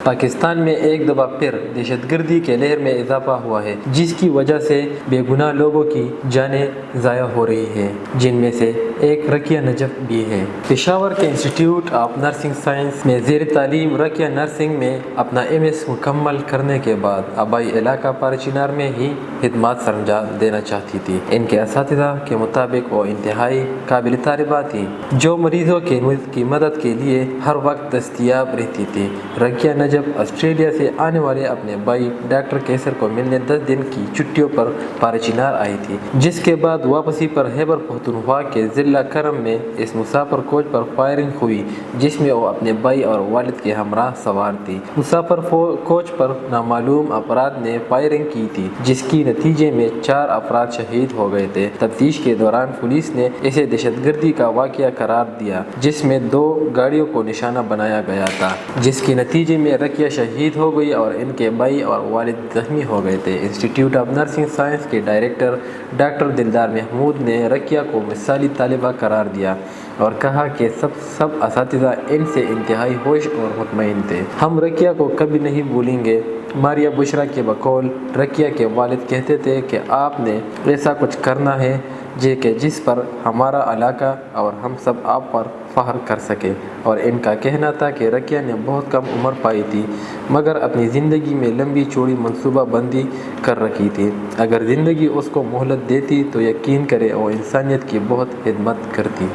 پاکستان میں ایک دفعہ پھر دہشت گردی کے لہر میں اضافہ ہوا ہے، جس کی وجہ سے بے گناہ لوگوں کی جانیں ضائع ہو رہی ہیں، جن میں سے ایک رقیہ نجف بھی ہے۔ پشاور کے انسٹیٹیوٹ آف نرسنگ سائنس میں زیر تعلیم رقیہ نرسنگ میں اپنا MS مکمل کرنے کے بعد آبائی علاقہ پارچینار میں ہی خدمات سرانجام دینا چاہتی تھی۔ ان کے اساتذہ کے مطابق وہ انتہائی قابل طالبہ تھیں، جو مریضوں کی مدد کے لیے ہر وقت دستیاب رہتی تھی۔ رقیہ نجف آسٹریلیا سے آنے والے اپنے بھائی ڈاکٹر کیسر کو ملنے 10 دن کی چھٹیوں پر پارچینار آئی تھی، جس کے بعد واپسی پر خیبر پختونخوا کے ضلع کرم میں اس مسافر کوچ پر فائرنگ ہوئی، جس میں وہ اپنے بھائی اور والد کے ہمراہ سوار تھی۔ مسافر کوچ پر نامعلوم افراد نے فائرنگ کی تھی، جس کے نتیجے میں 4 افراد شہید ہو گئے تھے۔ تفتیش کے دوران پولیس نے اسے دہشت گردی کا واقعہ قرار دیا، جس میں 2 گاڑیوں کو نشانہ بنایا گیا تھا، جس کے نتیجے میں رقیہ شہید ہو گئی اور ان کے بھائی اور والد زخمی ہو گئے تھے۔ انسٹیٹیوٹ آف نرسنگ سائنس کے ڈائریکٹر ڈاکٹر دلدار محمود نے رقیہ کو مثالی طالبہ قرار دیا اور کہا کہ سب اساتذہ ان سے انتہائی ہوش اور مطمئن تھے۔ ہم رقیہ کو کبھی نہیں بھولیں گے۔ ماریہ بشرا کے بقول رقیہ کے والد کہتے تھے کہ آپ نے ایسا کچھ کرنا ہے کہ جس پر ہمارا علاقہ اور ہم سب آپ پر فخر کر سکیں، اور ان کا کہنا تھا کہ رقیہ نے بہت کم عمر پائی تھی، مگر اپنی زندگی میں لمبی چوڑی منصوبہ بندی کر رکھی تھی۔ اگر زندگی اس کو مہلت دیتی تو یقین کریں وہ انسانیت کی بہت خدمت کرتی۔